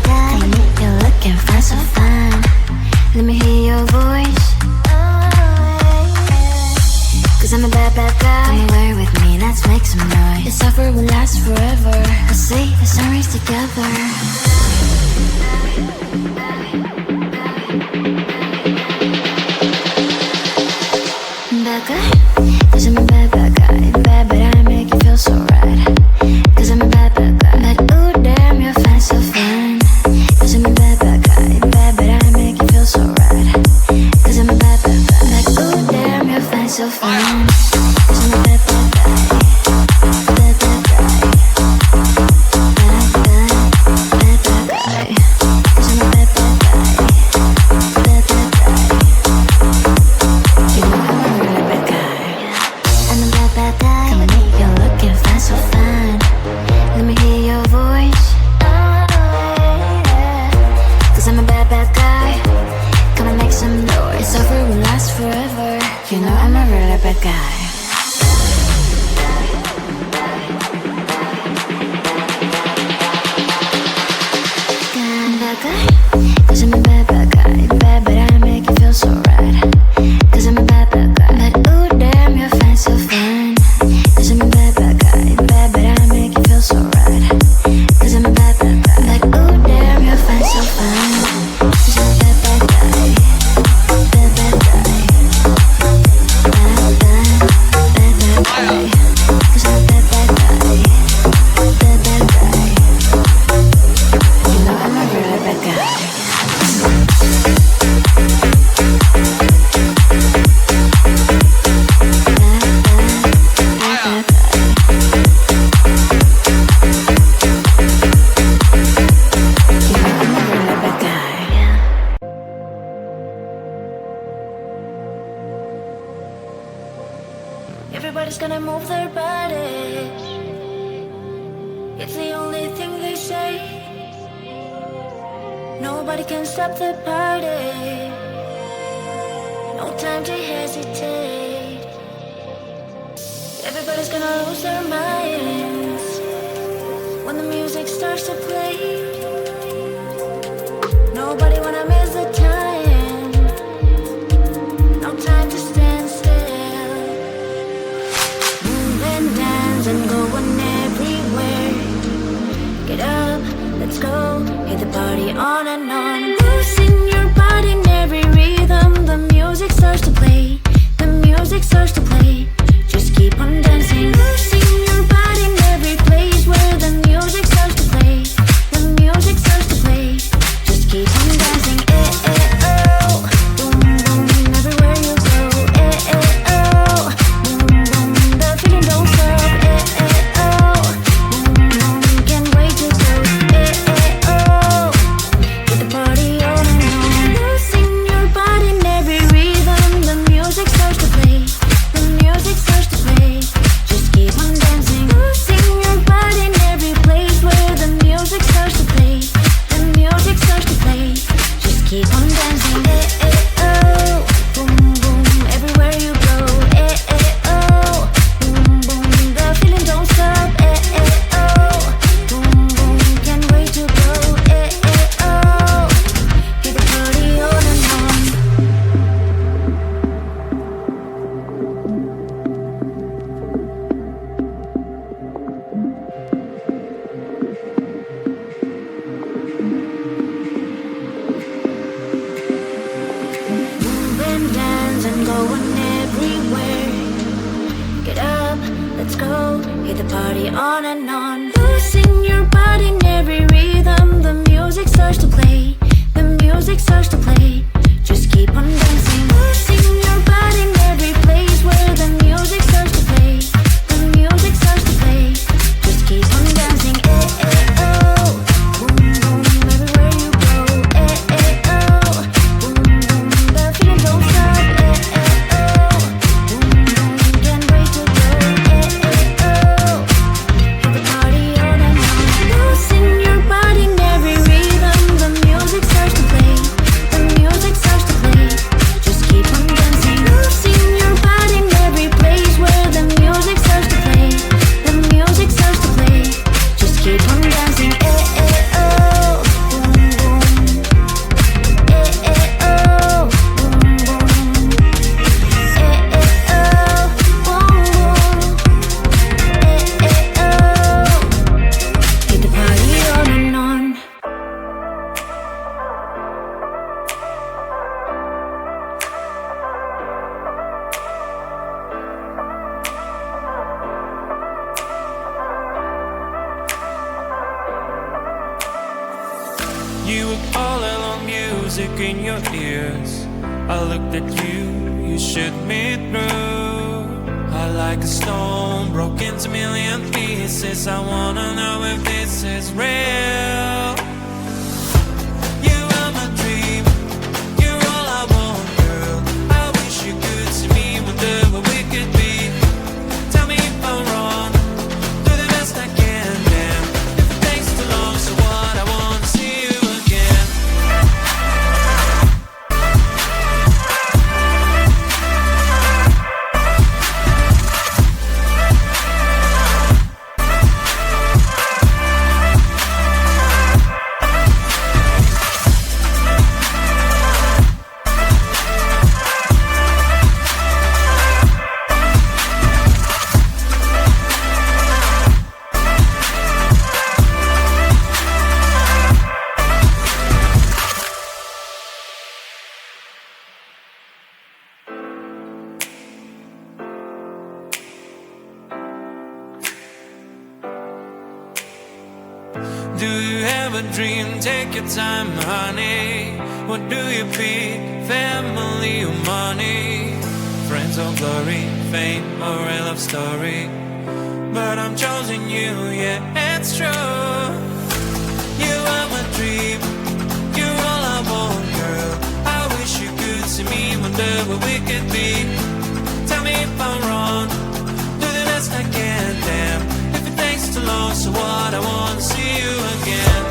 guy. Come meet you looking fine, so fine. Let me hear your voice. Cause I'm a bad, bad guy. Come away with me, let's make some noise. This offer will last forever. Let's see the sunrise together. Bad guy, cause I'm a bad, bad guy. Bad, but I make you feel so right. Cause I'm a bad, bad guy. But ooh, damn, you're fine, so fine. Cause I'm a bad, bad guy. Bad, but I make you feel so right. Cause I'm a bad, bad guy. Like ooh, damn, you're fine, so fine. Cause I'm a bad, bad guy. Bad, bad guy. Bad, bad, bad, bad guy. Cause I'm a bad, bad guy. Bad, bad guy. You know I'm a really bad guy. I'm a bad, bad guy. Come and meet you looking fine, so fine. Let me hear your voice. Cause I'm a bad, bad guy. Come and make some noise. This offer will last forever. You know I'm a really bad guy. Bad guy, cause I'm a bad, bad guy. Bad, but I make you feel so right. Cause I'm a bad, bad guy. But ooh, damn, you're fine, so fine. Cause I'm a bad, bad guy. Bad, but I make you feel so right. Cause I'm a bad, bad guy. Like ooh, damn, you're fine, so fine. Cause I'm a bad, bad guy. Bad, bad guy. Bad, bad, bad, bad guy. Cause I'm a bad, bad guy. Bad, bad guy. You know I'm a really bad guy. Everybody's gonna move their bodies. It's the only thing they say. Nobody can stop the party. No time to hesitate. Everybody's gonna lose their minds when the music starts to play. Nobody wanna miss the time. No time to stand still. Move and dance and going everywhere. Get up, let's go. Hit the party on and on. Losing your body in every rhythm. The music starts to play. The music starts to play. Just keep on dancing. Losing your body in every place where the music starts to play. The music starts to play. Just keep on dancing. Eh, eh, oh. Boom, boom, everywhere you go. Eh, eh, oh. Boom, boom, the feeling don't stop. Eh, eh, oh. Boom, boom, can't wait to go. Eh, eh, oh. Get the party on and on. Losing your body in every rhythm. The music starts to play. The music starts to play. Just keep on dancing. Losing your body in every place where the music starts to play. The music starts to play. Just keep on dancing. Eh, eh, oh. Boom, boom, everywhere you go. Eh, eh, oh. Boom, boom, the feeling don't stop. Eh, eh, oh. Boom, boom, can't wait to go. Eh, eh, oh. Get the party on and on. Move and dance and going everywhere. Get up, let's go. Hit the party on and on. Losing your body in every rhythm. The music starts to play. The music starts to play. Just keep on dancing. Losing your body in every place where the music starts to play. The music starts to play. Just keep on dancing. Eh, eh, oh. Boom, boom, everywhere you go. Eh, eh, oh. Boom, boom, the feeling don't stop. Eh, eh, oh. Boom, boom, can't wait to go. Eh, eh, oh. Get the party on and on. Losing your body in every rhythm. The music starts to play. The music You were all alone, music in your ears. I looked at you, you shook me through. I like a stone, broke into million pieces. I wanna know if this is real. You are my dream, you're all I want, girl. I wish you could see me, whatever we could be. Tell me if I'm wrong, do the best I can, damn. If it takes too long, so what, I wanna see you again. Do you have a dream? Take your time, honey. What do you pick? Family or money? Friends or glory? Fame or a love story? But I'm choosing you, yeah, it's true. You are my dream, you're all I want, girl. I wish you could see me, whatever we could be. Tell me if I'm wrong, do the best I can, damn. If it takes too long, so what, I wanna see you again.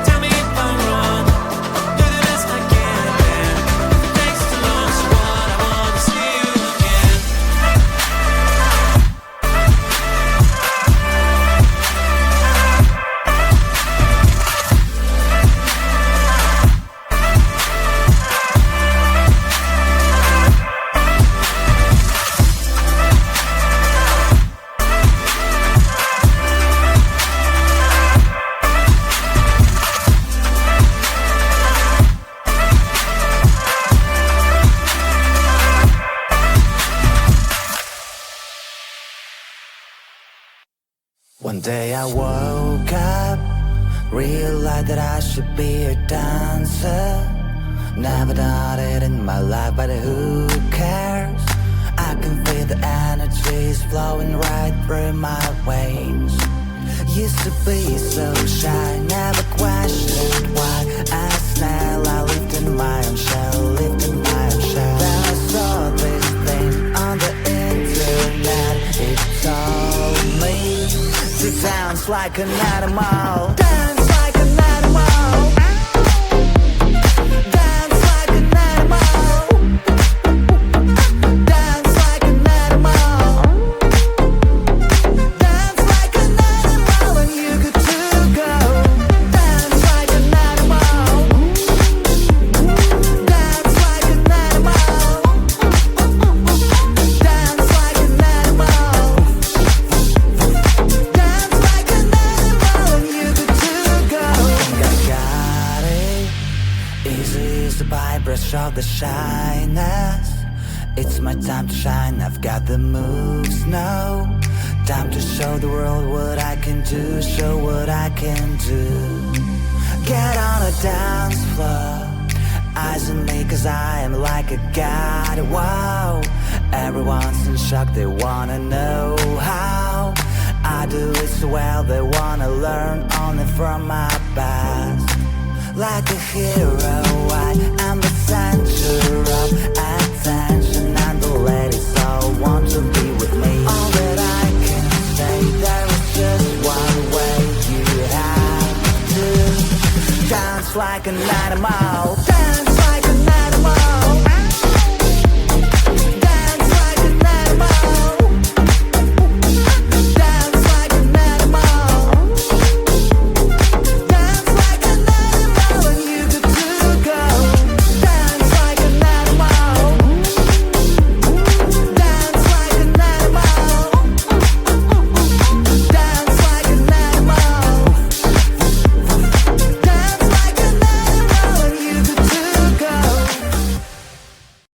Tell me if I'm wrong, do the best I can, damn. If it takes too long, so what, I wanna see you again. One day I woke up, realized that I should be a dancer. Never done it in my life, but who cares? I can feel the energies flowing right through my veins. Used to be so shy, never questioned why. As now I lived in my own shell, lived in my own shell. Then I saw this thing on the internet. It told me to dance like an animal. Dance like an animal. Dance like an animal. Dance like an animal. Dance like an animal, and you good to go. Dance like an animal. Dance like an animal. Dance like an animal. Dance like an animal, and you good to go. I got it. Easy is the brush of the shyness. It's my time to shine, I've got the moves now. Time to show the world what I can do, show what I can do. Get on a dance floor, eyes on me cause I am like a god, wow. Everyone's in shock, they wanna know how I do it so well, they wanna learn only from my past. Like a hero, I am the center of attention.